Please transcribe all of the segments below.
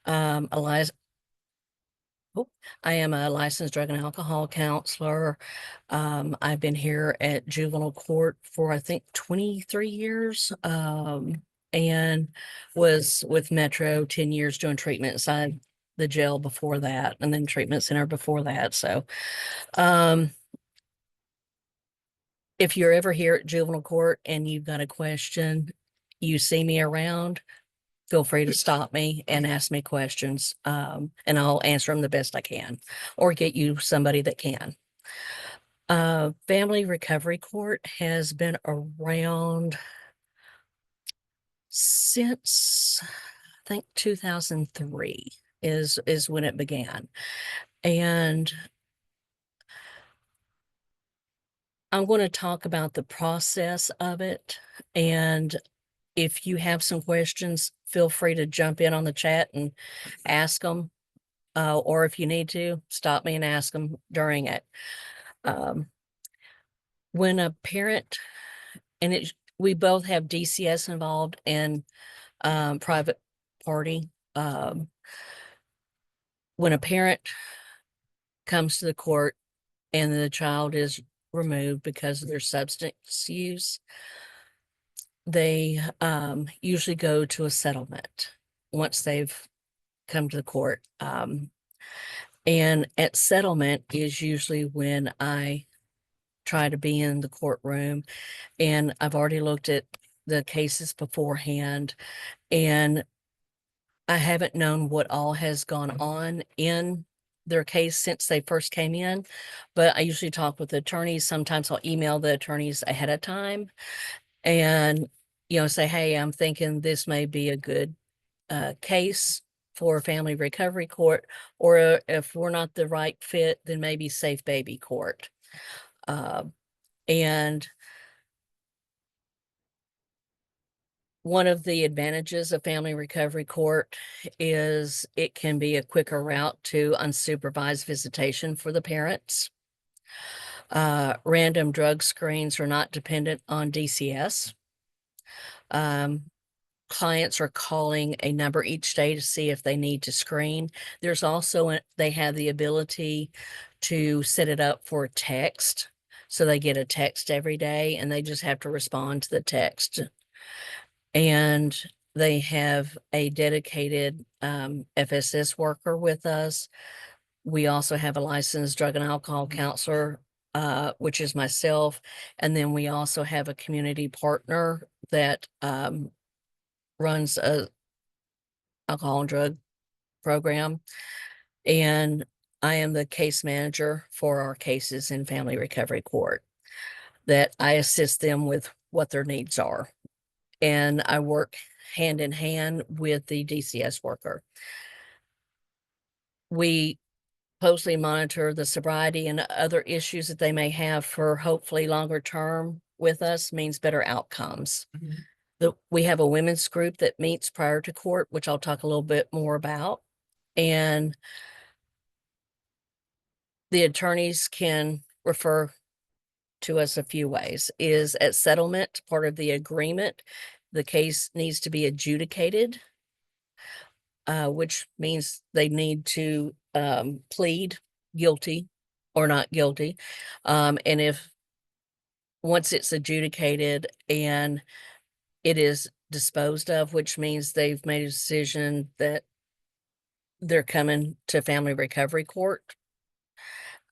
Eliza. Oh, I am a licensed drug and alcohol counselor. I've been here at juvenile court for I think 23 years, and was with Metro 10 years doing treatment inside the jail before that, and then treatment center before that. So, um, if you're ever here at juvenile court and you've got a question, you see me around, feel free to stop me and ask me questions, and I'll answer them the best I can or get you somebody that can. Family Recovery Court has been around since I think 2003 is when it began. And I'm going to talk about the process of it. And if you have some questions, feel free to jump in on the chat and ask them. Or if you need to, stop me and ask them during it. Um, when a parent, and we both have DCS involved and private party. Um, when a parent comes to the court and the child is removed because of their substance use, they usually go to a settlement once they've come to the court. And at settlement is usually when I try to be in the courtroom, and I've already looked at the cases beforehand, and I haven't known what all has gone on in their case since they first came in, but I usually talk with the attorneys. Sometimes I'll email the attorneys ahead of time and, say, hey, I'm thinking this may be a good case for family recovery court, or if we're not the right fit, then maybe safe baby court. And one of the advantages of family recovery court is it can be a quicker route to unsupervised visitation for the parents. Random drug screens are not dependent on DCS. Clients are calling a number each day to see if they need to screen. There's also, they have the ability to set it up for text. So they get a text every day and they just have to respond to the text. And they have a dedicated FSS worker with us. We also have a licensed drug and alcohol counselor, which is myself. And then we also have a community partner that runs a alcohol and drug program. And I am the case manager for our cases in family recovery court, that I assist them with what their needs are. And I work hand in hand with the DCS worker. We closely monitor the sobriety and other issues that they may have for hopefully longer term with us, means better outcomes. We have a women's group that meets prior to court, which I'll talk a little bit more about. And the attorneys can refer to us a few ways. Is at settlement, part of the agreement, the case needs to be adjudicated, which means they need to plead guilty or not guilty. And if once it's adjudicated and it is disposed of, which means they've made a decision that they're coming to family recovery court,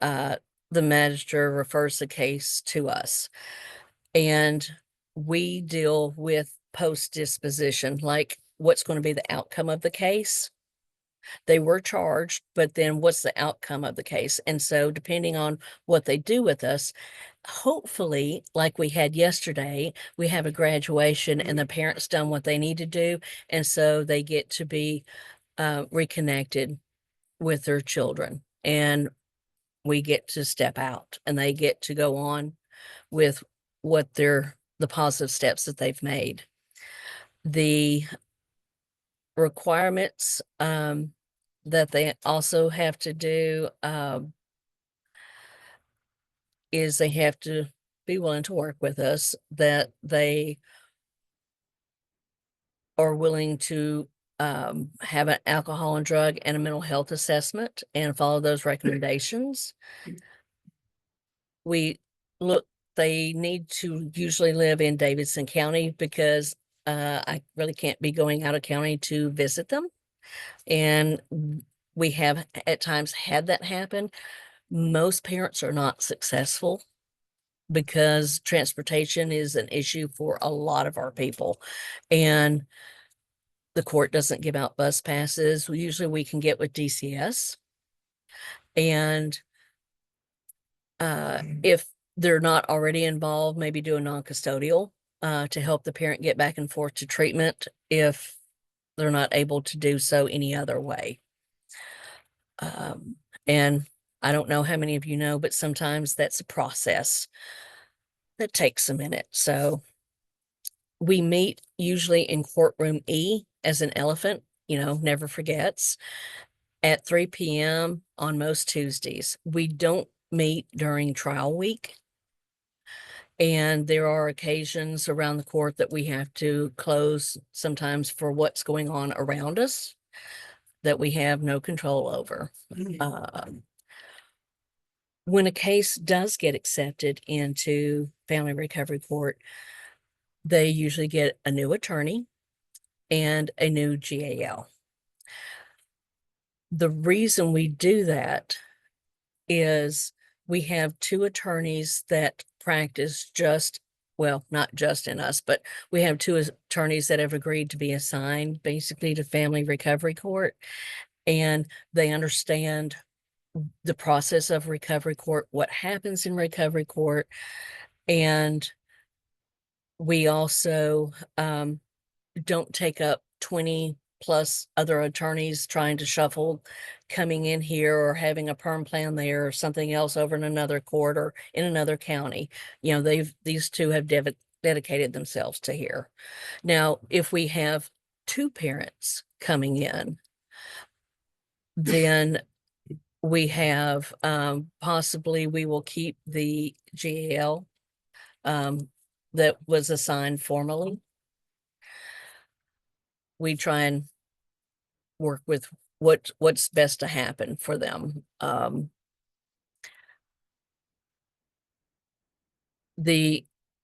the magistrate refers the case to us. And we deal with post disposition, like what's going to be the outcome of the case. They were charged, but then what's the outcome of the case? And so, depending on what they do with us, hopefully, like we had yesterday, we have a graduation and the parents done what they need to do. And so they get to be reconnected with their children. And we get to step out and they get to go on with the positive steps that they've made. The requirements that they also have to do is they have to be willing to work with us, that they are willing to have an alcohol and drug and a mental health assessment and follow those recommendations. We look, they need to usually live in Davidson County because I really can't be going out of county to visit them. And we have at times had that happen. Most parents are not successful because transportation is an issue for a lot of our people. And the court doesn't give out bus passes. Usually we can get with DCS. And if they're not already involved, maybe do a non-custodial to help the parent get back and forth to treatment if they're not able to do so any other way. And I don't know how many of you know, but sometimes that's a process that takes a minute. So we meet usually in courtroom E as an elephant, never forgets, at 3 p.m. on most Tuesdays. We don't meet during trial week. And there are occasions around the court that we have to close sometimes for what's going on around us that we have no control over. When a case does get accepted into Family Recovery Court, they usually get a new attorney and a new GAL. The reason we do that is we have two attorneys that practice well, not just in us, but we have two attorneys that have agreed to be assigned basically to Family Recovery Court, and they understand the process of recovery court, what happens in recovery court. And we also don't take up 20 plus other attorneys trying to shuffle coming in here or having a perm plan there or something else over in another court or in another county. These two have dedicated themselves to here. Now, if we have two parents coming in, then we have possibly we will keep the GAL that was assigned formally. We try and work with what's best to happen for them.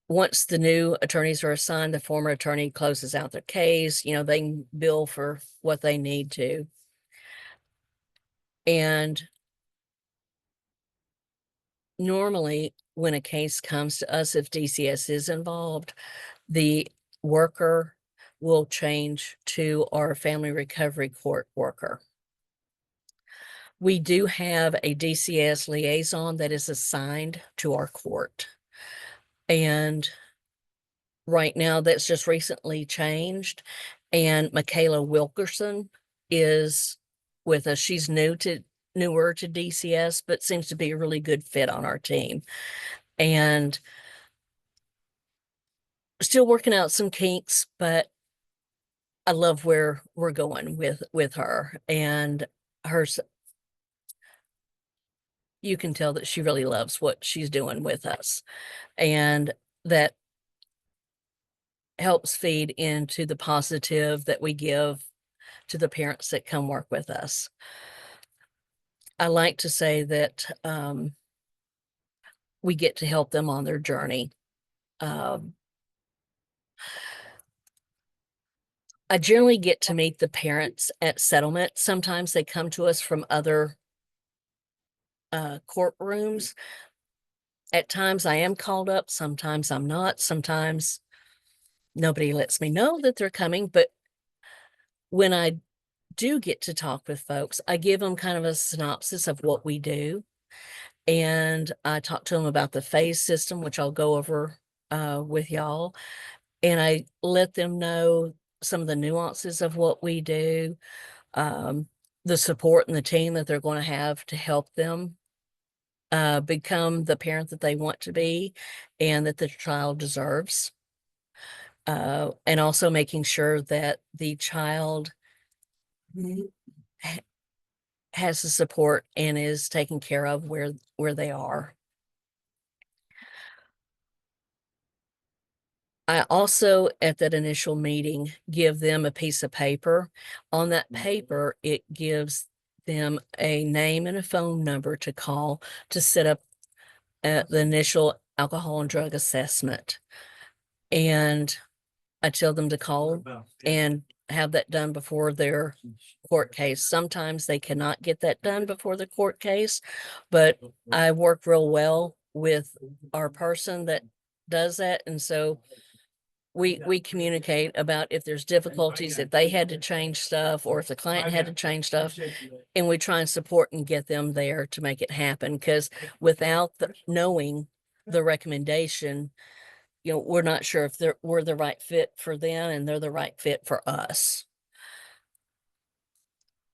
Once the new attorneys are assigned, the former attorney closes out their case. They can bill for what they need to. And normally when a case comes to us, if DCS is involved, the worker will change to our Family Recovery Court worker. We do have a DCS liaison that is assigned to our court. And right now that's just recently changed. And Michaela Wilkerson is with us. She's newer to DCS, but seems to be a really good fit on our team. And still working out some kinks, but I love where we're going with her. And you can tell that she really loves what she's doing with us. And that helps feed into the positive that we give to the parents that come work with us. I like to say that we get to help them on their journey. I generally get to meet the parents at settlement. Sometimes they come to us from other courtrooms. At times I am called up, sometimes I'm not. Sometimes nobody lets me know that they're coming, but when I do get to talk with folks, I give them kind of a synopsis of what we do. And I talk to them about the phase system, which I'll go over with y'all. And I let them know some of the nuances of what we do, the support and the team that they're going to have to help them become the parent that they want to be and that the child deserves. And also making sure that the child has the support and is taken care of where they are. I also, at that initial meeting, give them a piece of paper. On that paper, it gives them a name and a phone number to call to set up the initial alcohol and drug assessment. And I tell them to call and have that done before their court case. Sometimes they cannot get that done before the court case, but I work real well with our person that does that. And so we communicate about if there's difficulties, if they had to change stuff, or if the client had to change stuff, and we try and support and get them there to make it happen. Because without knowing the recommendation, we're not sure if we're the right fit for them and they're the right fit for us.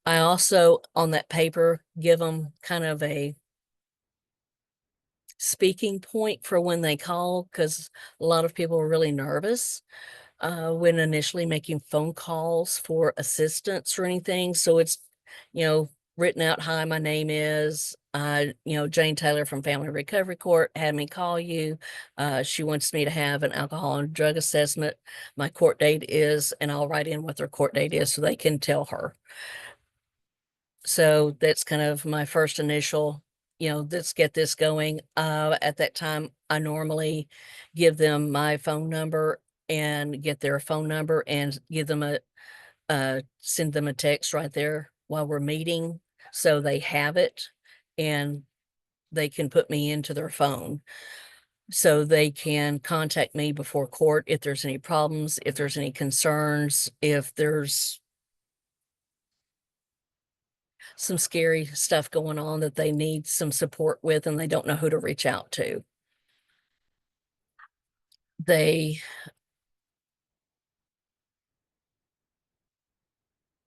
I also, on that paper, give them kind of a speaking point for when they call, because a lot of people are really nervous when initially making phone calls for assistance or anything. So it's, written out, hi, my name is, Jane Taylor from Family Recovery Court had me call you. She wants me to have an alcohol and drug assessment. My court date is, and I'll write in what their court date is so they can tell her. So that's kind of my first initial, let's get this going. At that time, I normally give them my phone number and get their phone number and give them send them a text right there while we're meeting. So they have it and they can put me into their phone. So they can contact me before court if there's any problems, if there's any concerns, if there's some scary stuff going on that they need some support with and they don't know who to reach out to.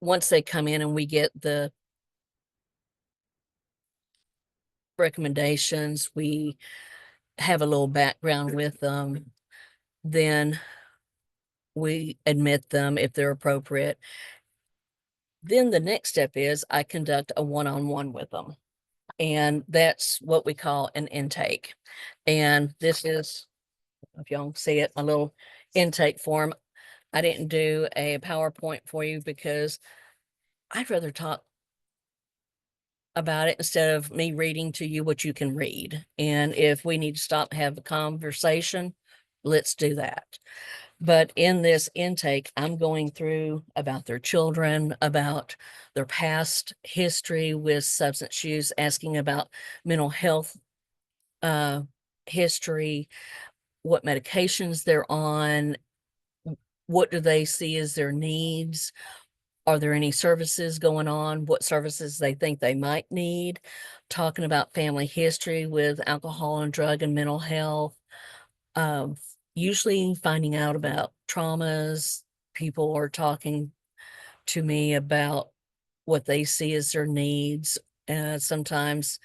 Once they come in and we get the recommendations, we have a little background with them, then we admit them if they're appropriate. Then the next step is I conduct a one-on-one with them. And that's what we call an intake. And this is, if y'all see it, my little intake form. I didn't do a PowerPoint for you because I'd rather talk about it instead of me reading to you what you can read. And if we need to stop and have a conversation, let's do that. But in this intake, I'm going through about their children, about their past history with substance use, asking about mental health history, what medications they're on, what do they see as their needs, are there any services going on, what services they think they might need, talking about family history with alcohol and drug and mental health, usually finding out about traumas. People are talking to me about what they see as their needs. Sometimes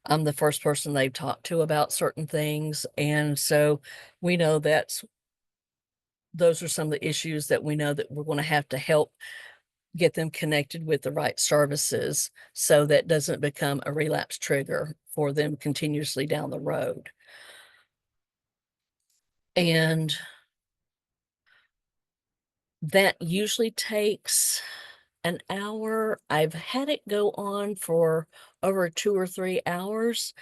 I'm the first person they've talked to about certain things. And so we know those are some of the issues that we know that we're going to have to help get them connected with the right services so that doesn't become a relapse trigger for them continuously down the road. And that usually takes an hour. I've had it go on for over 2 or 3 hours,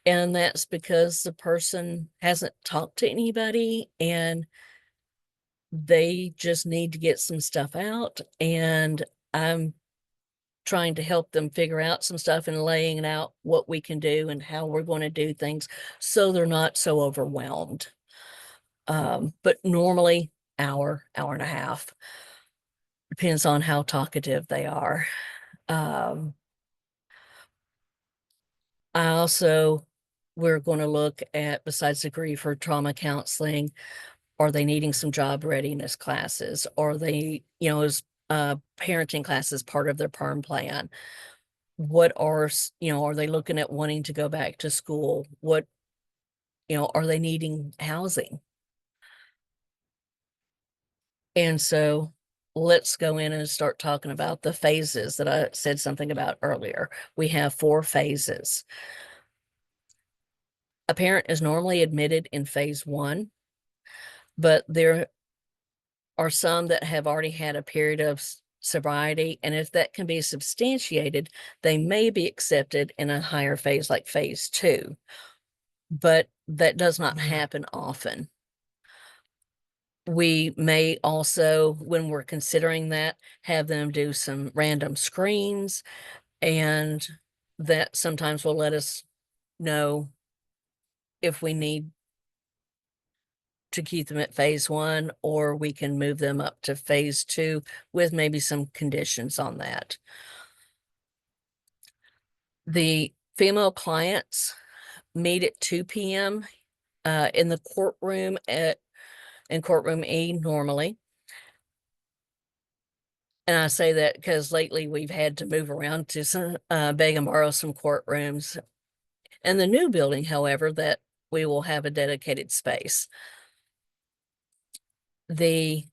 and that's because the person hasn't talked to anybody and they just need to get some stuff out, and I'm trying to help them figure out some stuff and laying out what we can do and how we're going to do things so they're not so overwhelmed. But normally hour and a half, depends on how talkative they are. Um, we're going to look at, besides the grief or trauma counseling, are they needing some job readiness classes? Are they, is parenting classes part of their PERM plan? What are, are they looking at wanting to go back to school? What, are they needing housing? And so let's go in and start talking about the phases that I said something about earlier. We have 4 phases. A parent is normally admitted in phase 1. but there are some that have already had a period of sobriety, and if that can be substantiated, they may be accepted in a higher phase like phase 2, but that does not happen often. We may also, when we're considering that, have them do some random screens, and that sometimes will let us know if we need to keep them at phase 1, or we can move them up to phase 2 with maybe some conditions on that. The female clients meet at 2 p.m. In the courtroom in courtroom E normally. And I say that because lately we've had to move around to some, beg and borrow some courtrooms. In the new building, however, that we will have a dedicated space. We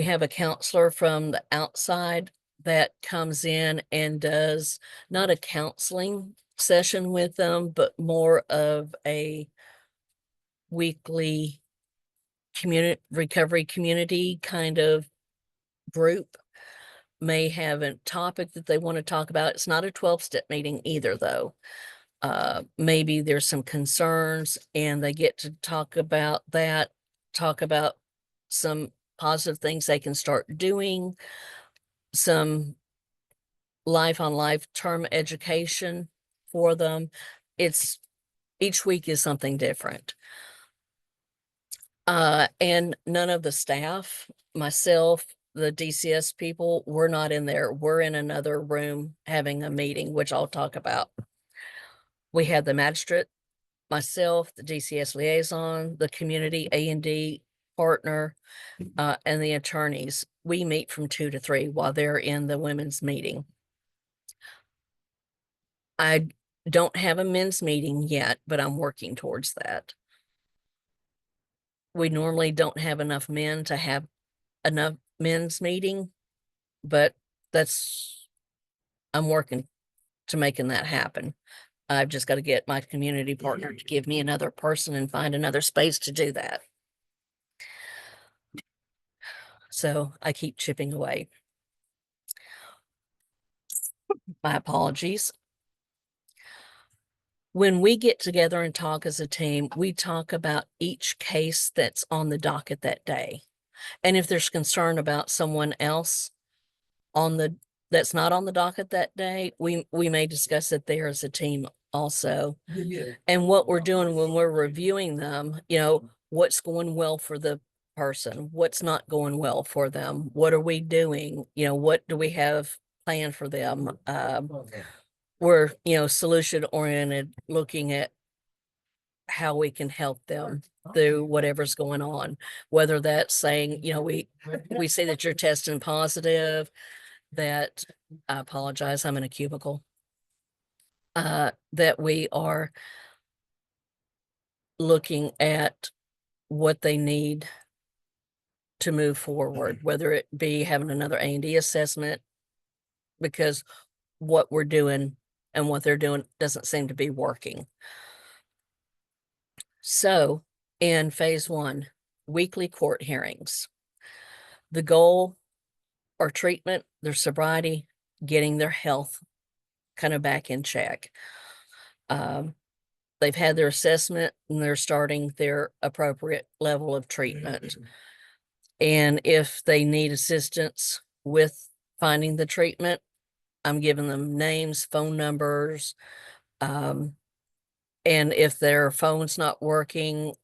have a counselor from the outside that comes in and does not a counseling session with them, but more of a weekly recovery community kind of group. May have a topic that they want to talk about. It's not a 12-step meeting either, though. Maybe there's some concerns and they get to talk about that, talk about some positive things they can start doing, some life on life term education for them. Each week is something different. And none of the staff, myself, the DCS people, we're not in there. We're in another room having a meeting, which I'll talk about. We had the magistrate, myself, the DCS liaison, the community A&D partner, and the attorneys. We meet from 2 to 3 while they're in the women's meeting. I don't have a men's meeting yet, but I'm working towards that. We normally don't have enough men to have enough men's meeting, but I'm working to making that happen. I've just got to get my community partner to give me another person and find another space to do that. So I keep chipping away. My apologies. When we get together and talk as a team, we talk about each case that's on the docket that day. And if there's concern about someone else that's not on the docket that day, we may discuss it there as a team also. And what we're doing when we're reviewing them, what's going well for the person, what's not going well for them, what are we doing, what do we have planned for them? We're, solution oriented, looking at how we can help them through whatever's going on, whether that's saying, we say that you're testing positive, that I apologize, I'm in a cubicle, that we are looking at what they need to move forward, whether it be having another A&D assessment, because what we're doing and what they're doing doesn't seem to be working. So in phase 1, weekly court hearings, the goal or treatment, their sobriety, getting their health kind of back in check. They've had their assessment and they're starting their appropriate level of treatment. And if they need assistance with finding the treatment, I'm giving them names, phone numbers. And if their phone's not working,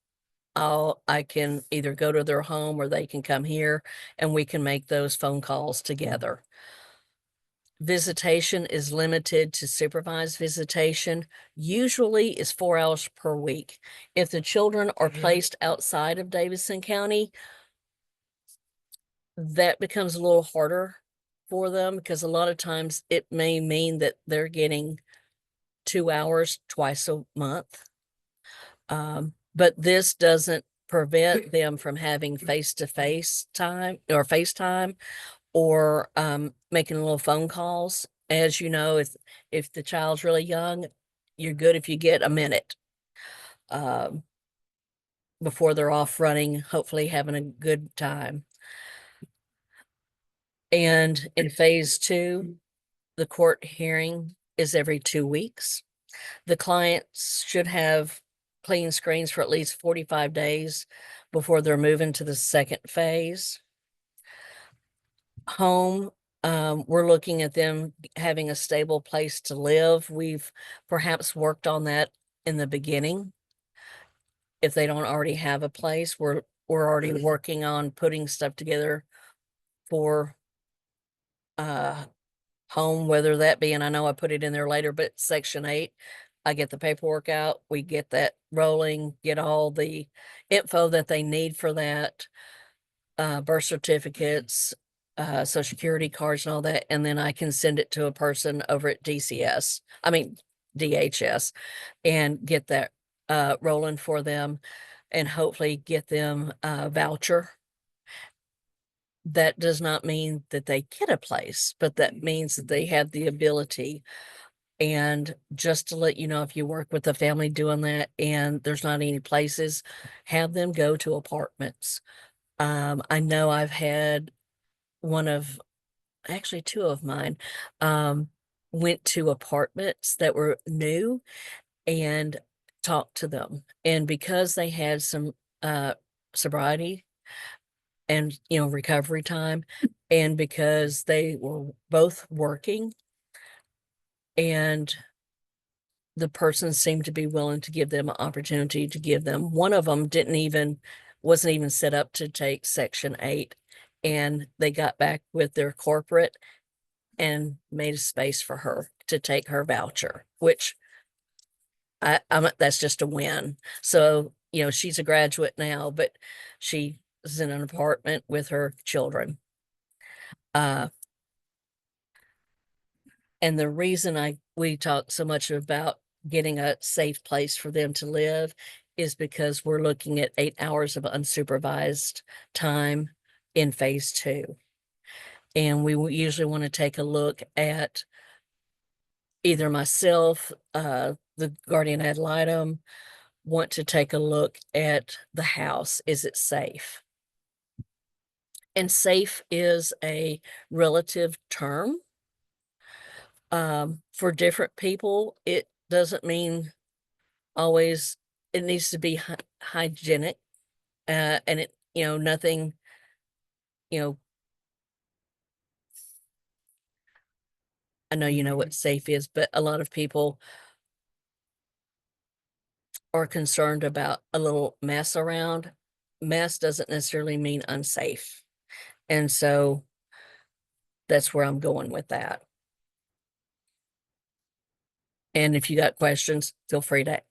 I can either go to their home or they can come here and we can make those phone calls together. Visitation is limited to supervised visitation, usually is 4 hours per week. If the children are placed outside of Davidson County, that becomes a little harder for them because a lot of times it may mean that they're getting 2 hours twice a month. But this doesn't prevent them from having face-to-face time or FaceTime or making little phone calls. As you know, if the child's really young, you're good if you get a minute. before they're off running, hopefully having a good time. And in phase 2, the court hearing is every 2 weeks. The clients should have clean screens for at least 45 days before they're moving to the second phase. Home, we're looking at them having a stable place to live. We've perhaps worked on that in the beginning. If they don't already have a place, we're already working on putting stuff together for home, whether that be, and I know I put it in there later, but Section 8, I get the paperwork out, we get that rolling, get all the info that they need for that, birth certificates, social security cards and all that, and then I can send it to a person over at DHS, and get that rolling for them, and hopefully get them a voucher. That does not mean that they get a place, but that means that they have the ability. And just to let you know, if you work with a family doing that and there's not any places, have them go to apartments. I know I've had actually two of mine, went to apartments that were new and talked to them. And because they had some sobriety and, recovery time, and because they were both working, and the person seemed to be willing to give them an opportunity to give them. One of them wasn't even set up to take Section 8, and they got back with their corporate and made a space for her to take her voucher, which that's just a win. So, she's a graduate now, but she's in an apartment with her children. And the reason we talk so much about getting a safe place for them to live is because we're looking at 8 hours of unsupervised time in phase 2. And we usually want to take a look at either myself, the guardian ad litem, want to take a look at the house. Is it safe? And safe is a relative term. For different people, it doesn't mean always it needs to be hygienic, and it, nothing, I know you know what safe is, but a lot of people are concerned about a little mess around. Mess doesn't necessarily mean unsafe. And so that's where I'm going with that. And if you got questions, feel free to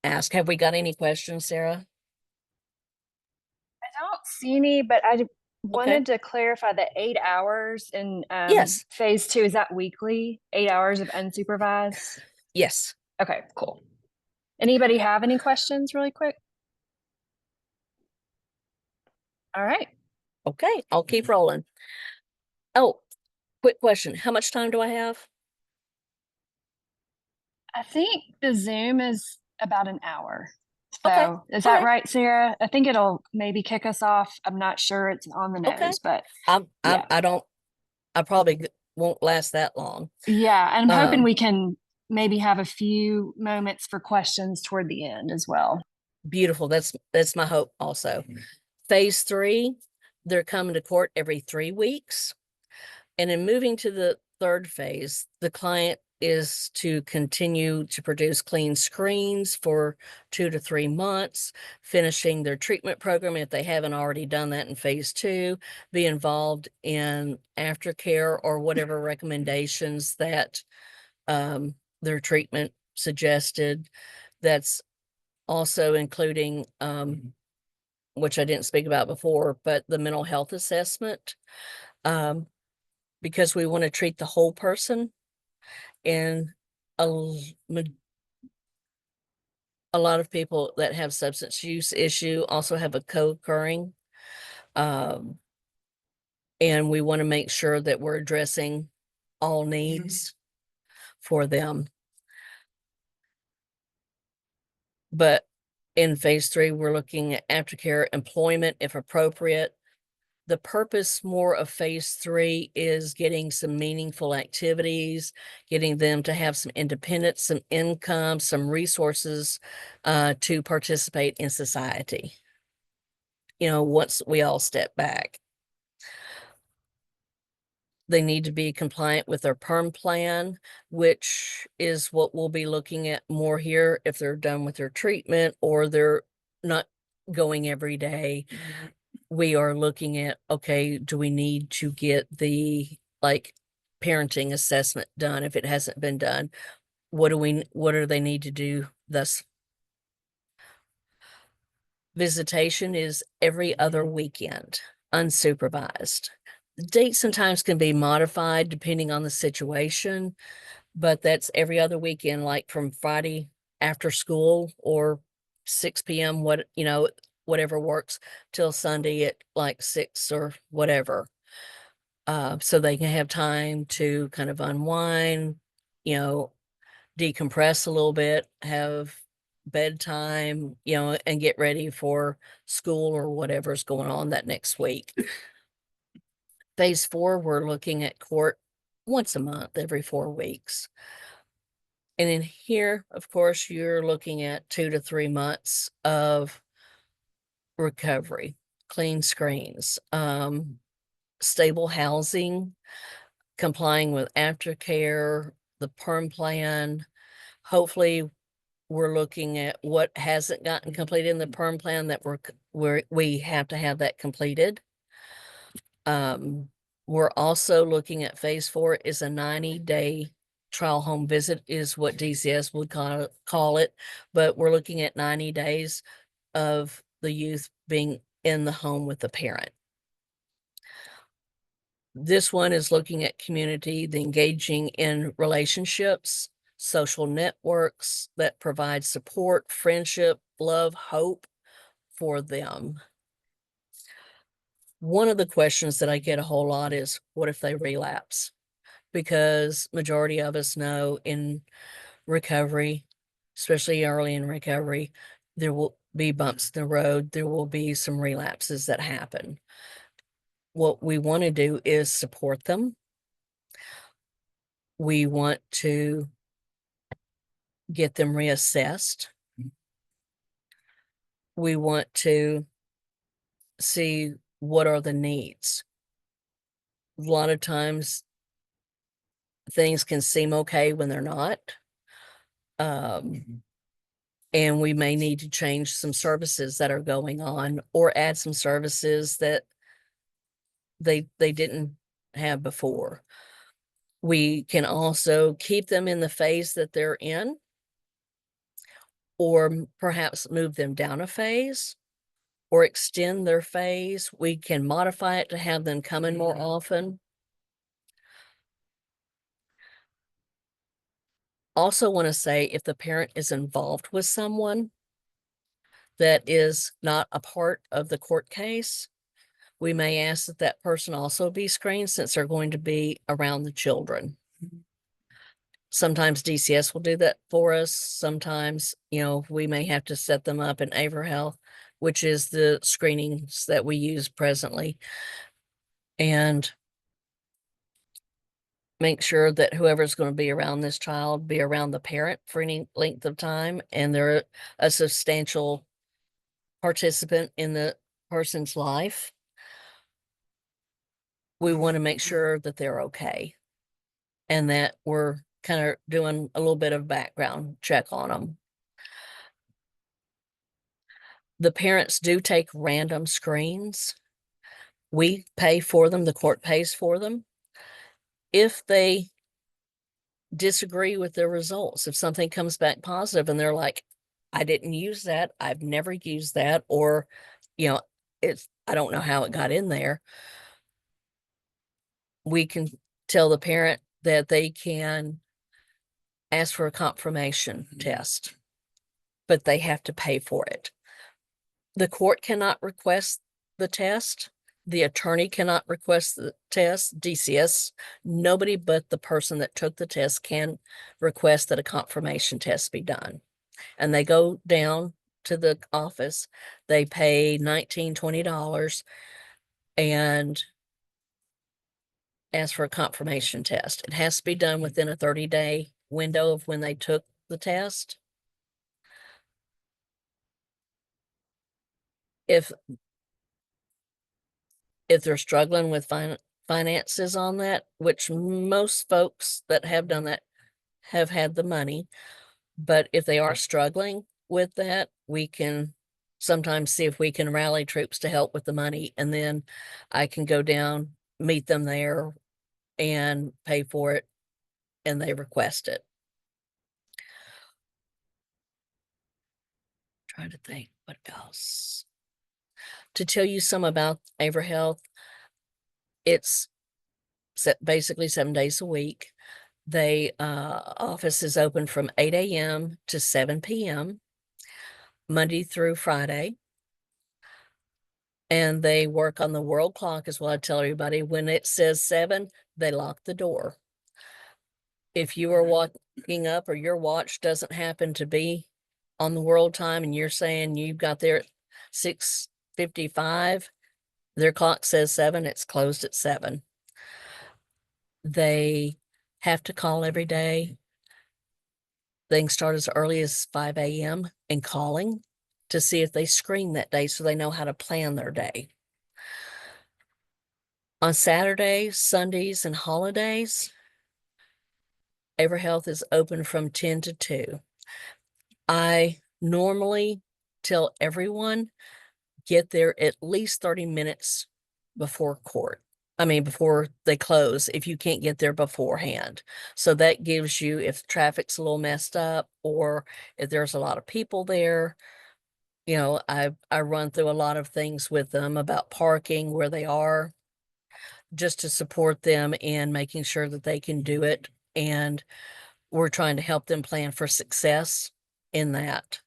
ask. Have we got any questions, Sarah? I don't see any, but I Okay. wanted to clarify the 8 hours in Yes. phase 2. Is that weekly? 8 hours of unsupervised? Yes. Okay, cool. Anybody have any questions really quick? All right. Okay, I'll keep rolling. Oh, quick question. How much time do I have? I think the Zoom is about an hour. Okay. So is All that right. right, Sarah? I think it'll maybe kick us off. I'm not sure it's on the Okay. nose, but I probably won't last that long. yeah. And I'm hoping we can maybe have a few moments for questions toward the end as well. Beautiful. That's my hope also. Phase 3, they're coming to court every 3 weeks. And in moving to the third phase, the client is to continue to produce clean screens for 2 to 3 months, finishing their treatment program if they haven't already done that in phase 2, be involved in aftercare or whatever recommendations that their treatment suggested. That's also including, which I didn't speak about before, but the mental health assessment, because we want to treat the whole person. And a lot of people that have substance use issue also have a co-occurring. And we want to make sure that we're addressing all needs for them. But In phase 3, we're looking at aftercare employment if appropriate. The purpose more of phase 3 is getting some meaningful activities, getting them to have some independence, some income, some resources to participate in society. Once we all step back. They need to be compliant with their perm plan, which is what we'll be looking at more here if they're done with their treatment or they're not going every day. We are looking at, okay, do we need to get the parenting assessment done if it hasn't been done? What do they need to do thus? Visitation is every other weekend, unsupervised. Dates and times can be modified depending on the situation, but that's every other weekend, like from Friday after school or 6 p.m., whatever works, till Sunday at like 6 or whatever. So they can have time to kind of unwind, decompress a little bit, have bedtime, and get ready for school or whatever's going on that next week. Phase 4, we're looking at court once a month, every 4 weeks. And in here, of course, you're looking at 2 to 3 months of recovery, clean screens, stable housing, complying with aftercare, the perm plan. Hopefully, we're looking at what hasn't gotten completed in the perm plan that we have to have that completed. We're also looking at phase 4 is a 90-day trial home visit is what DCS would call it, but we're looking at 90 days of the youth being in the home with the parent. This one is looking at community, the engaging in relationships, social networks that provide support, friendship, love, hope for them. One of the questions that I get a whole lot is, what if they relapse? Because majority of us know in recovery, especially early in recovery, there will be bumps in the road. There will be some relapses that happen. What we want to do is support them. We want to get them reassessed. We want to see what are the needs. A lot of times things can seem okay when they're not. And we may need to change some services that are going on or add some services that they didn't have before. We can also keep them in the phase that they're in, or perhaps move them down a phase or extend their phase. We can modify it to have them come in more often. Also want to say, if the parent is involved with someone that is not a part of the court case, we may ask that that person also be screened since they're going to be around the children. Sometimes DCS will do that for us. Sometimes, we may have to set them up in AverHealth, which is the screenings that we use presently, and make sure that whoever's going to be around this child be around the parent for any length of time, and they're a substantial participant in the person's life. We want to make sure that they're okay and that we're kind of doing a little bit of background check on them. The parents do take random screens. We pay for them. The court pays for them. If they disagree with their results, if something comes back positive and they're like, I didn't use that, I've never used that, or, I don't know how it got in there, we can tell the parent that they can ask for a confirmation test, but they have to pay for it. The court cannot request the test. The attorney cannot request the test. DCS, nobody but the person that took the test can request that a confirmation test be done. And they go down to the office, they pay $19, $20 and ask for a confirmation test. It has to be done within a 30-day window of when they took the test. If they're struggling with finances on that, which most folks that have done that have had the money, but if they are struggling with that, we can sometimes see if we can rally troops to help with the money, and then I can go down, meet them there, and pay for it, and they request it. Trying to think what else. To tell you some about AverHealth, it's basically 7 days a week. They office is open from 8 a.m. to 7 p.m. Monday through Friday. And they work on the world clock is what I tell everybody. When it says 7, they lock the door. If you are walking up or your watch doesn't happen to be on the world time and you're saying you got there at 6:55, their clock says 7, it's closed at 7. They have to call every day. They can start as early as 5 a.m. and calling to see if they screen that day so they know how to plan their day. On Saturdays, Sundays, and holidays, AverHealth is open from 10 to 2. I normally tell everyone get there at least 30 minutes before court. I mean, before they close, if you can't get there beforehand. So that gives you, if traffic's a little messed up or if there's a lot of people there, I run through a lot of things with them about parking where they are, just to support them in making sure that they can do it. And we're trying to help them plan for success in that.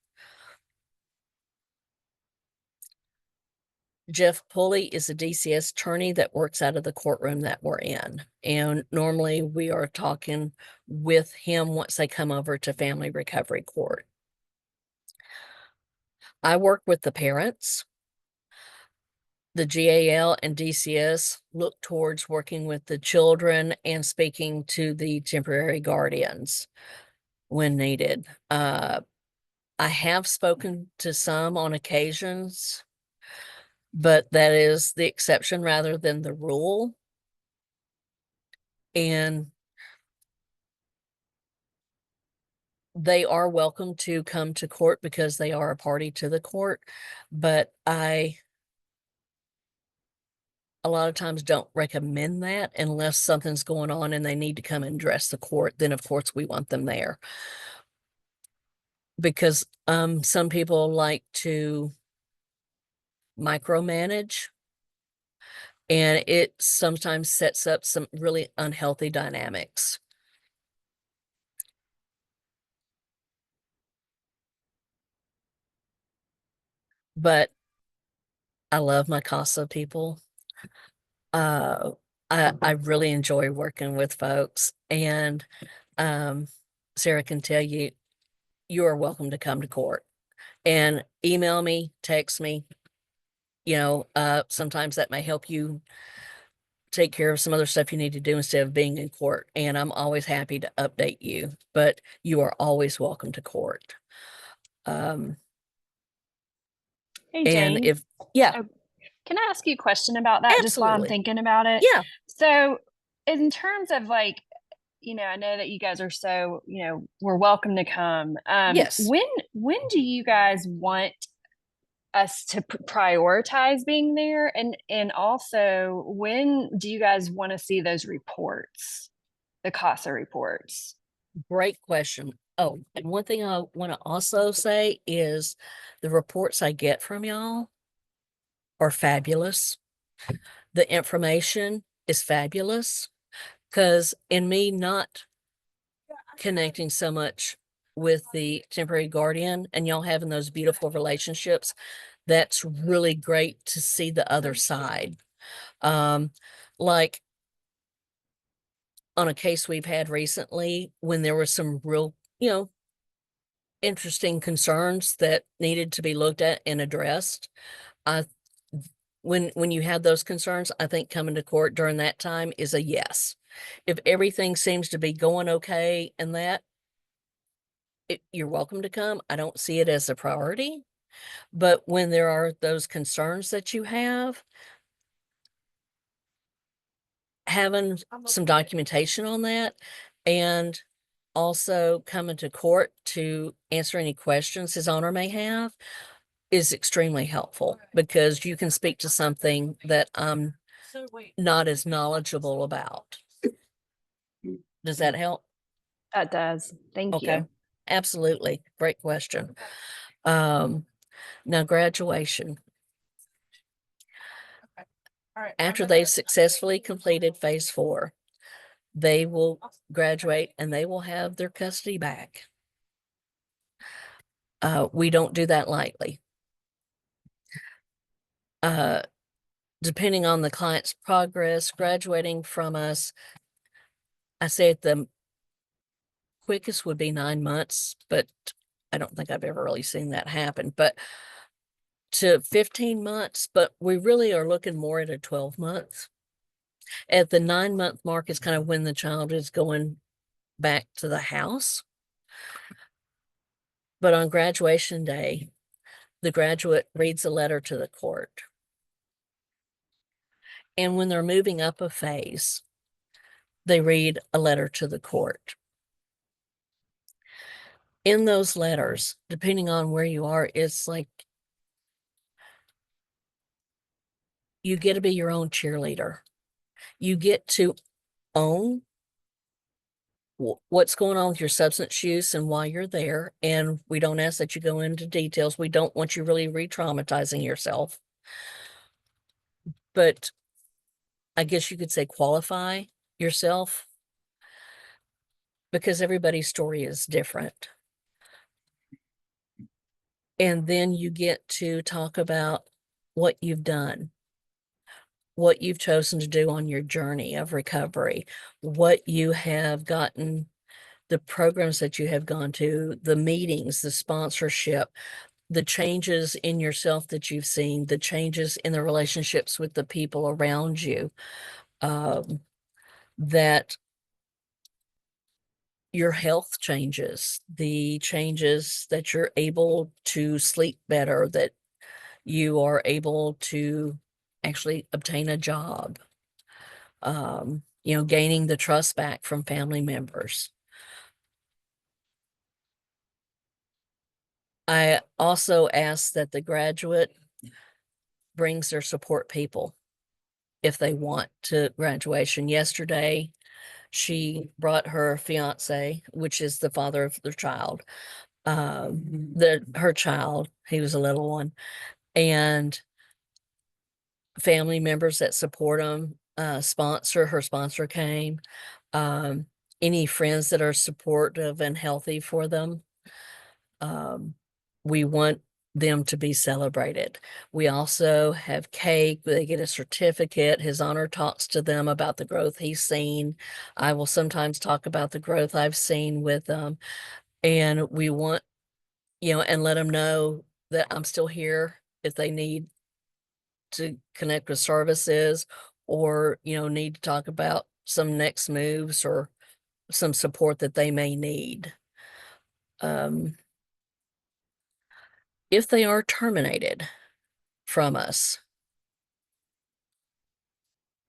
Jeff Pulley is a DCS attorney that works out of the courtroom that we're in. And normally we are talking with him once they come over to Family Recovery Court. I work with the parents. The GAL and DCS look towards working with the children and speaking to the temporary guardians when needed. I have spoken to some on occasions, but that is the exception rather than the rule. And they are welcome to come to court because they are a party to the court, but I a lot of times don't recommend that unless something's going on and they need to come and address the court. Then of course we want them there, because some people like to micromanage, and it sometimes sets up some really unhealthy dynamics. But I love my CASA people. I really enjoy working with folks, and Sarah can tell you, you are welcome to come to court and email me, text me. Sometimes that may help you take care of some other stuff you need to do instead of being in court. And I'm always happy to update you, but you are always welcome to court. Hey, And Jane. yeah, Can I ask you a question about that just while I'm absolutely. thinking about it? Yeah. So, in terms of I know that you guys are so, we're welcome to come. Yes. When do you guys want us to prioritize being there? And also, when do you guys want to see those reports, the CASA reports? Great question. Oh, and one thing I want to also say is the reports I get from y'all are fabulous. The information is fabulous, because in me not connecting so much with the temporary guardian and y'all having those beautiful relationships, that's really great to see the other side. Like on a case we've had recently, when there was some real, interesting concerns that needed to be looked at and addressed. I, when you have those concerns, I think coming to court during that time is a yes. If everything seems to be going okay and that, you're welcome to come. I don't see it as a priority. But when there are those concerns that you have, having some documentation on that and also coming to court to answer any questions his owner may have is extremely helpful because you can speak to something that I'm not as knowledgeable about. Does that help? That does. Thank Okay. you. Absolutely. Great question. Now graduation. After they've successfully completed phase 4, they will graduate and they will have their custody back. We don't do that lightly. Depending on the client's progress, graduating from us, I say at the quickest would be 9 months, but I don't think I've ever really seen that happen. But to 15 months, but we really are looking more at a 12 months. At the 9-month mark is kind of when the child is going back to the house. But on graduation day, the graduate reads a letter to the court. And when they're moving up a phase, they read a letter to the court. In those letters, depending on where you are, it's like you get to be your own cheerleader. You get to own what's going on with your substance use and why you're there. And we don't ask that you go into details. We don't want you really re-traumatizing yourself. But I guess you could say qualify yourself because everybody's story is different. And then you get to talk about what you've done, what you've chosen to do on your journey of recovery, what you have gotten, the programs that you have gone to, the meetings, the sponsorship, the changes in yourself that you've seen, the changes in the relationships with the people around you, that your health changes, the changes that you're able to sleep better, that you are able to actually obtain a job, gaining the trust back from family members. I also ask that the graduate brings their support people if they want to graduation. Yesterday, she brought her fiance, which is the father of their child, her child, he was a little one, and family members that support them, her sponsor came, any friends that are supportive and healthy for them. We want them to be celebrated. We also have cake. They get a certificate. His honor talks to them about the growth he's seen. I will sometimes talk about the growth I've seen with them. And we want, and let them know that I'm still here if they need to connect with services or, need to talk about some next moves or some support that they may need. If they are terminated from us,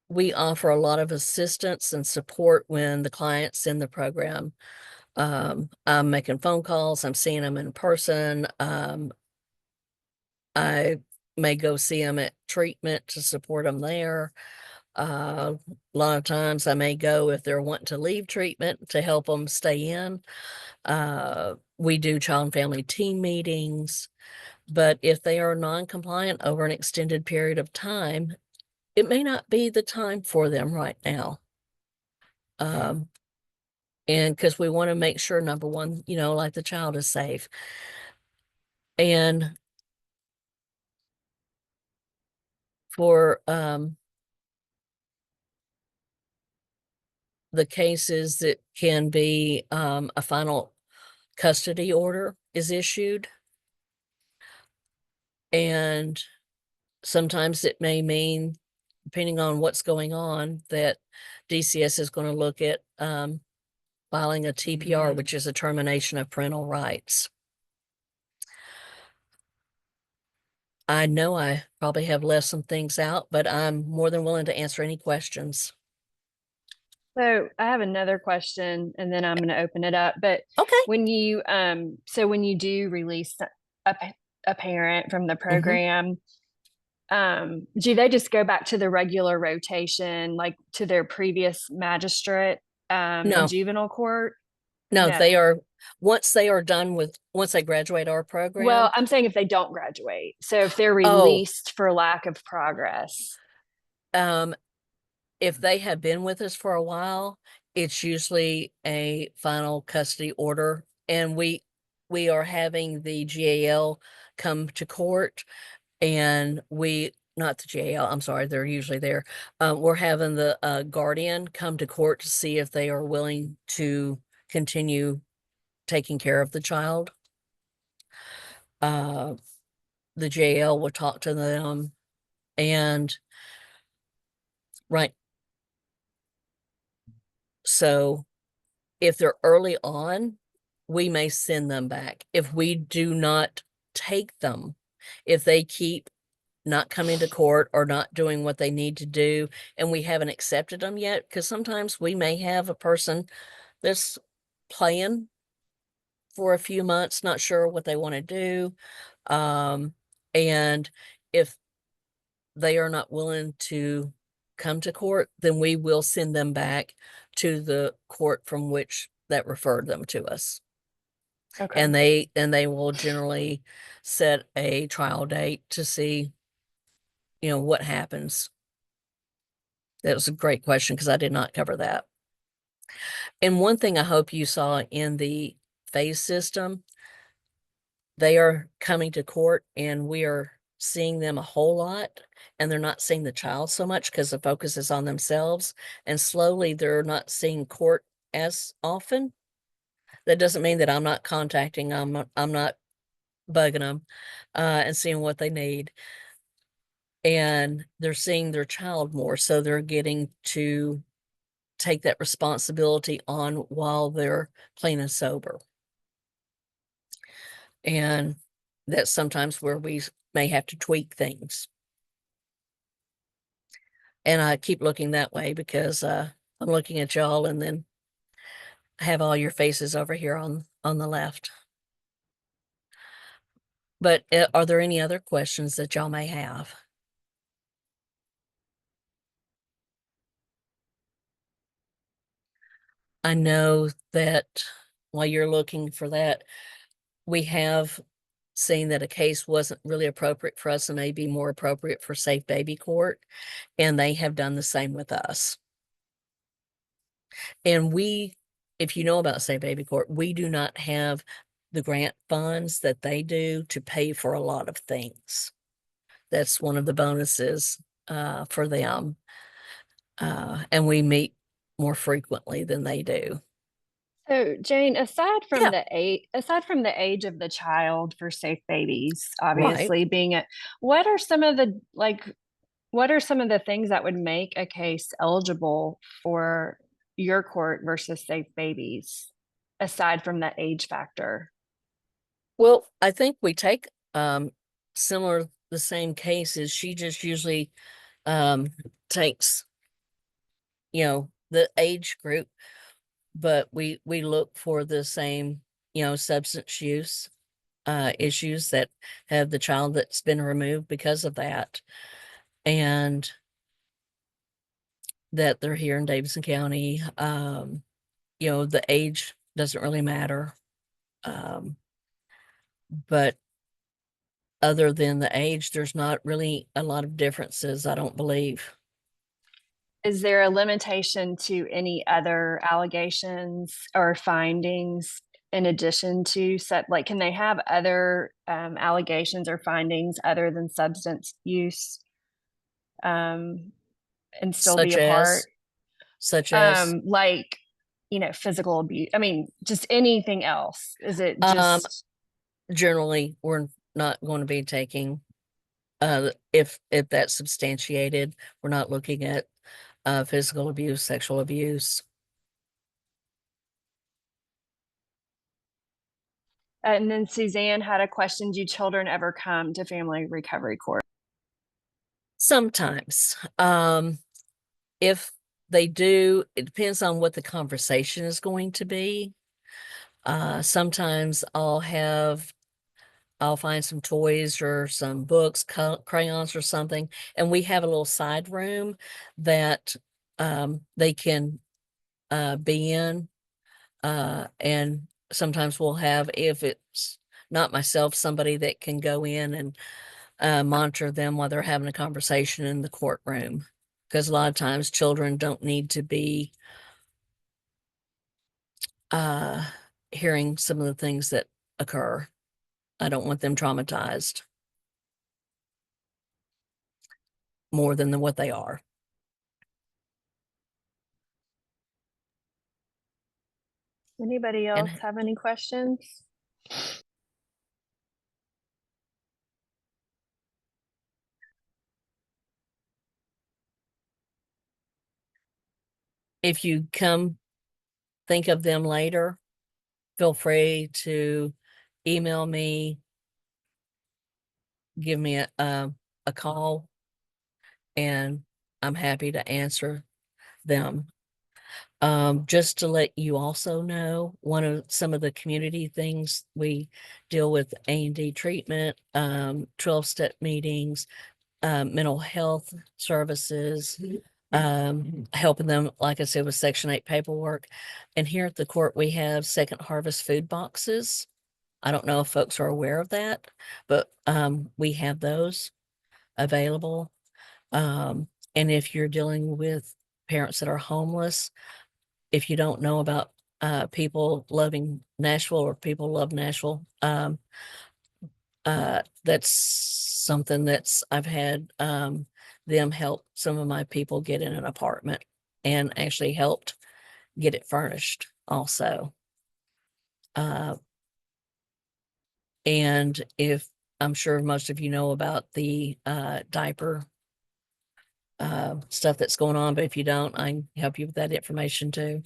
we offer a lot of assistance and support when the client's in the program. I'm making phone calls, I'm seeing them in person. I may go see them at treatment to support them there. A lot of times I may go if they're wanting to leave treatment to help them stay in. We do child and family team meetings, but if they are non-compliant over an extended period of time, it may not be the time for them right now. And because we want to make sure, number one, like the child is safe. And for the cases that can be a final custody order, is issued. And sometimes it may mean, depending on what's going on, that DCS is going to look at filing a TPR, which is a termination of parental rights. I know I probably have left some things out, but I'm more than willing to answer any questions. So I have another question and then I'm going to open it up. But Okay. when you so when you do release a parent from the Mhm. program, do they just go back to the regular rotation, like to their previous magistrate in No, juvenile court? no, they No. are, once they are done with, once they graduate our Well, program. I'm saying if they don't graduate. So if they're Oh, released for lack of progress. um, if they have been with us for a while, it's usually a final custody order, and we are having the GAL come to court, and we not the GAL, I'm sorry, they're usually there. We're having the guardian come to court to see if they are willing to continue taking care of the child. Uh, the GAL will talk to them, and right, so if they're early on, we may send them back. If we do not take them, if they keep not coming to court or not doing what they need to do, and we haven't accepted them yet, because sometimes we may have a person that's playing for a few months, not sure what they want to do. And if they are not willing to come to court, then we will send them back to the court from which that referred them to us. Okay. And they will generally set a trial date to see, what happens. That was a great question because I did not cover that. And one thing I hope you saw in the phase system, they are coming to court and we are seeing them a whole lot, and they're not seeing the child so much because the focus is on themselves, and slowly they're not seeing court as often. That doesn't mean that I'm not contacting them. I'm not bugging them and seeing what they need. And they're seeing their child more, so they're getting to take that responsibility on while they're clean and sober. And that's sometimes where we may have to tweak things. And I keep looking that way because I'm looking at y'all, and then I have all your faces over here on the left. But are there any other questions that y'all may have? I know that while you're looking for that, we have seen that a case wasn't really appropriate for us and may be more appropriate for Safe Baby Court, and they have done the same with us. And if you know about Safe Baby Court, we do not have the grant funds that they do to pay for a lot of things. That's one of the bonuses for them. And we meet more frequently than they do. So Jane, Yeah, aside from the age of the child for safe babies, right. obviously being a, what are some of the what are some of the things that would make a case eligible for your court versus safe babies, aside from the age factor? Well, I think we take similar the same cases. She just usually um takes, the age group, but we look for the same, substance use issues that have the child that's been removed because of that, and that they're here in Davidson County. The age doesn't really matter. Um, but other than the age, there's not really a lot of differences, I don't believe. Is there a limitation to any other allegations or findings in addition to set, like, can they have other allegations or findings other than substance use um, and still be Such a part? as, such as, Like, physical abuse. I mean, just anything else. Is it um, just generally, we're not going to be taking, if that's substantiated, we're not looking at physical abuse, sexual abuse. And then Suzanne had a question. Do children ever come to family recovery court? Sometimes, if they do, it depends on what the conversation is going to be. Sometimes I'll find some toys or some books, crayons or something, and we have a little side room that they can be in. And sometimes we'll have, if it's not myself, somebody that can go in and monitor them while they're having a conversation in the courtroom. Because a lot of times children don't need to be uh, hearing some of the things that occur. I don't want them traumatized more than what they are. Anybody else And have any questions? if you come think of them later, feel free to email me, give me a call, and I'm happy to answer them. Just to let you also know, one of some of the community things we deal with A&D treatment, 12-step meetings, mental health services, helping them, like I said, with Section 8 paperwork. And here at the court, we have Second Harvest food boxes. I don't know if folks are aware of that, but we have those available. And if you're dealing with parents that are homeless, if you don't know about People Loving Nashville or People Love Nashville, that's something that's I've had them help some of my people get in an apartment and actually helped get it furnished also. And if I'm sure most of you know about the diaper stuff that's going on, but if you don't, I can help you with that information too.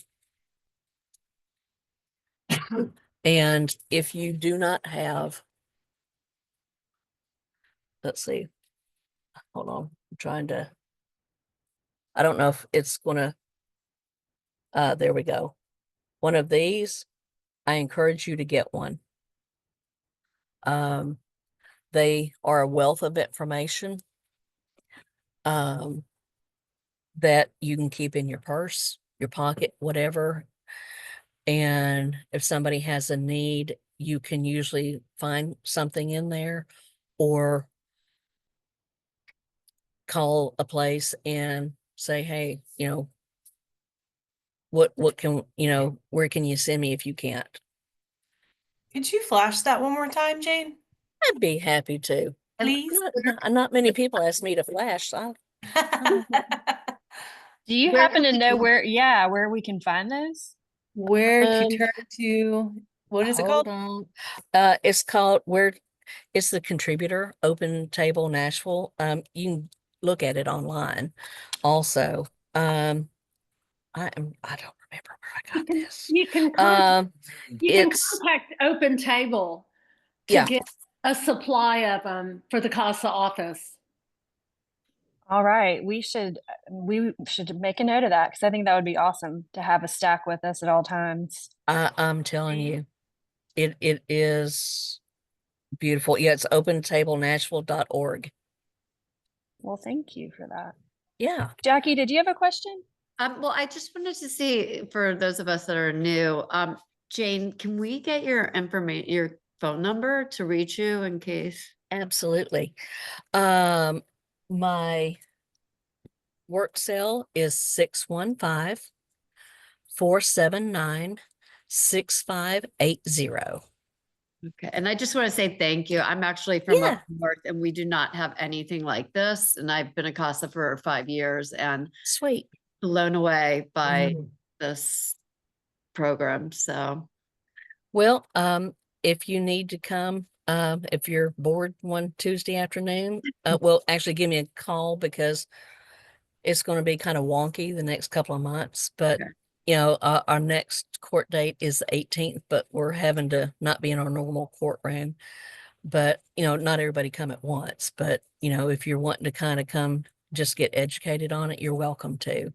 And if you do not have, let's see, hold on, I'm trying to, I don't know if it's gonna, there we go. One of these, I encourage you to get one. Um, they are a wealth of information that you can keep in your purse, your pocket, whatever. And if somebody has a need, you can usually find something in there or call a place and say, hey, what can, where can you send me if you can't? Could you flash that one more time, Jane? I'd be happy to. Please. Not many people ask me to flash. Do you Where happen to can know we- where we can find those? Where to turn to? What is it Hold called? on. It's called it's the Contributor Open Table Nashville. You can look at it online also. I don't remember where I got this. You can contact, It's Open Table to yeah. get a supply of them for the CASA office. All right, we should make a note of that because I think that would be awesome to have a stack with us at all times. I'm telling you, it is beautiful. Yeah, it's opentablenashville.org. Well, thank you for that. Yeah. Jackie, did you have a question? Well, I just wanted to see for those of us that are new, Jane, can we get your information, your phone number to reach you in case? Absolutely. My work cell is 615-479-6580. Okay, and I just want to say thank you. I'm actually from Yeah. up north and we do not have anything like this. And I've been a CASA for 5 years and Sweet. blown away by Mm. this program. So Well, if you need to come if you're bored one Tuesday afternoon, well, actually give me a call because it's going to be kind of wonky the next couple of months. But, Okay. our next court date is the 18th, but we're having to not be in our normal courtroom. But, not everybody come at once. But, if you're wanting to kind of come just get educated on it, you're welcome to.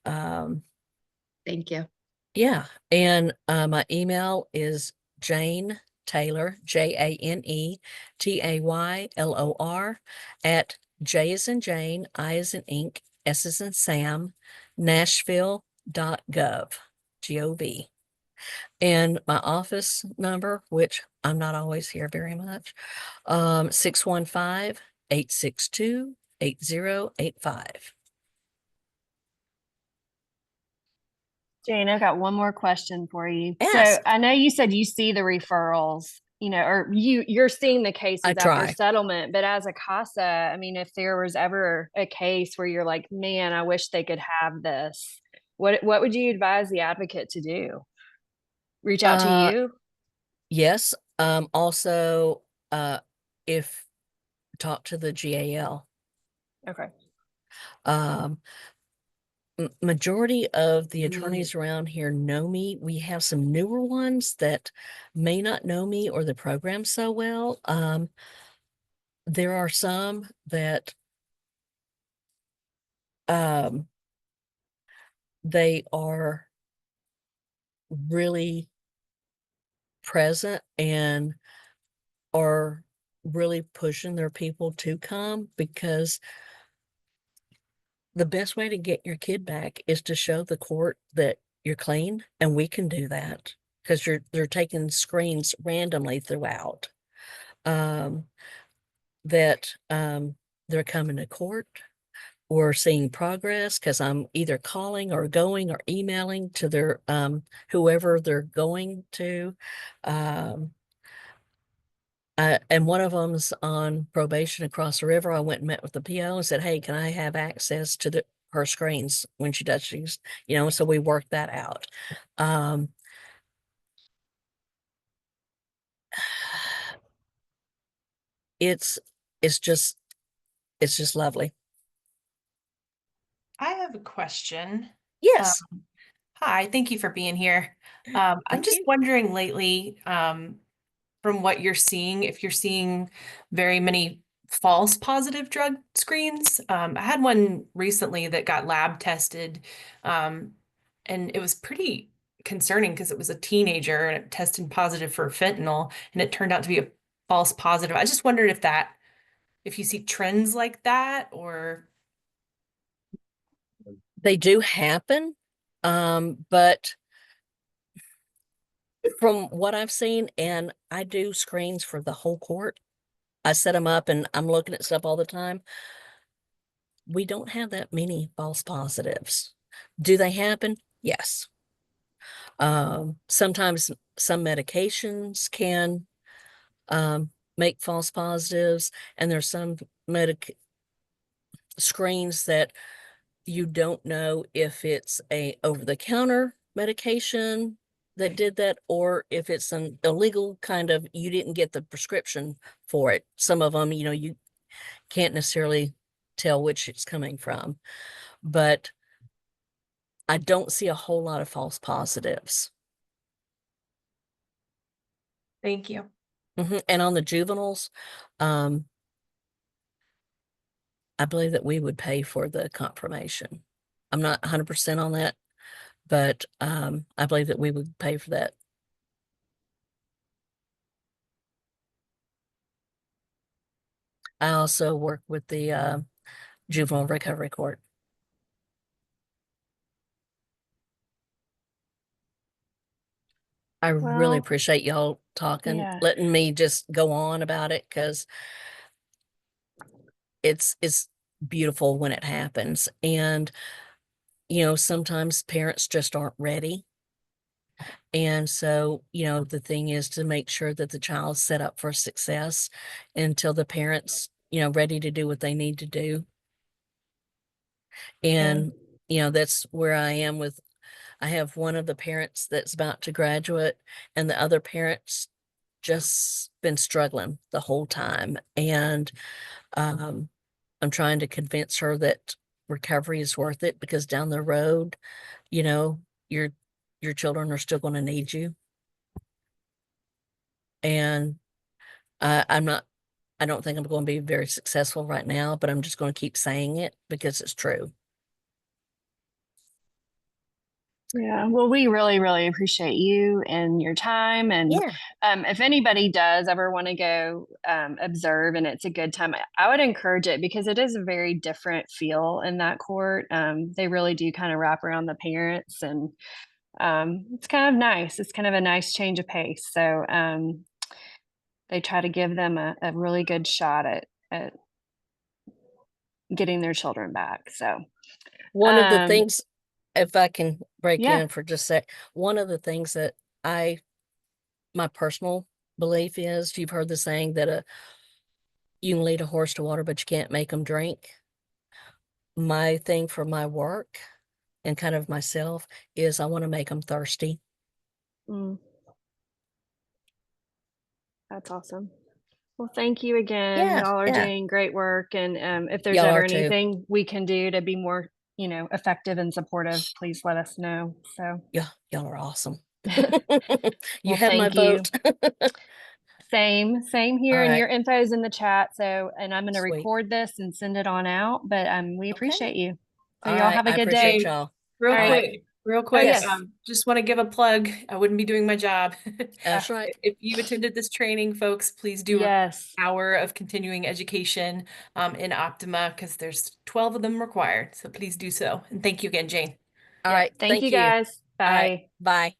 Thank you. Yeah. And my email is Jane Taylor, JaneTaylor at J as in Jane, I as in ink, S as in Sam, Nashville.gov, Gov. And my office number, which I'm not always here very much, 615-862-8085. Jane, I've got one more question for you. So Ask. I know you said you see the referrals, or you're seeing the cases I after try. settlement, but as a CASA, I mean, if there was ever a case where you're like, man, I wish they could have this, what would you advise the advocate to do? Reach out to Uh, you? Yes. Also, if talk to the GAL. Okay. Majority of the attorneys around here know me. We have some newer ones that may not know me or the program so well. There are some that they are really present and are really pushing their people to come, because the best way to get your kid back is to show the court that you're clean, and we can do that because they're taking screens randomly throughout. That they're coming to court or seeing progress because I'm either calling or going or emailing to their whoever they're going to. And one of them's on probation across the river. I went and met with the PO and said, "Hey, can I have access to her screens when she does things?" So we worked that out. It's it's just it's just lovely. I have a question. Yes. Hi, thank you for being here. I'm Thank just you. wondering lately, from what you're seeing, if you're seeing very many false positive drug screens. I had one recently that got lab tested, and it was pretty concerning because it was a teenager and it tested positive for fentanyl, and it turned out to be a false positive. I just wondered if you see trends like that, or They do happen. But from what I've seen, and I do screens for the whole court, I set them up and I'm looking at stuff all the time. We don't have that many false positives. Do they happen? Yes. Sometimes some medications can make false positives, and there's some medic screens that you don't know if it's a over-the-counter medication that did that, or if it's an illegal kind of, you didn't get the prescription for it. Some of them, you can't necessarily tell which it's coming from, but I don't see a whole lot of false positives. thank you. And on the juveniles, I believe that we would pay for the confirmation. I'm not 100% on that, but I believe that we would pay for that. I also work with the juvenile recovery court. I really Well, appreciate y'all talking, yeah. letting me just go on about it, because it's beautiful when it happens. And sometimes parents just aren't ready. And so, the thing is to make sure that the child's set up for success until the parents, ready to do what they need to do. And, that's where I am I have one of the parents that's about to graduate, and the other parents just been struggling the whole time. And I'm trying to convince her that recovery is worth it, because down the road, you know, your children are still going to need you. And I don't think I'm going to be very successful right now, but I'm just going to keep saying it because it's true. Yeah, well, we really, really appreciate you and your time. And Yeah. if anybody does ever want to go observe and it's a good time, I would encourage it, because it is a very different feel in that court. They really do kind of wrap around the parents, and it's kind of nice. It's kind of a nice change of pace. So they try to give them a really good shot at getting their children back. So One of the Um, things, if I can break Yeah. in for just a sec, one of the things that my personal belief is, you've heard the saying that you can lead a horse to water, but you can't make them drink. My thing for my work and kind of myself is I want to make them thirsty. mm. That's awesome. Well, thank you again. Yeah, Y'all are yeah. doing great work. And if there's Y'all ever are too. anything we can do to be more, effective and supportive, please let us know. So Yeah, y'all are awesome. Well, You have my thank you. vote. same here. All And right. your info is in the chat. So, and I'm going to Sweet. record this and send it on out. But we appreciate you. So All y'all right, have a I good appreciate day. y'all. Real All right. quick, real quick, yes. just want to give a plug. I wouldn't be doing my job. That's right. If you attended this training, folks, please do Yes. an hour of continuing education in Optima, because there's 12 of them required. So please do so. And thank you again, Jane. All Yep. right. Thank you guys. All right. Bye. Bye.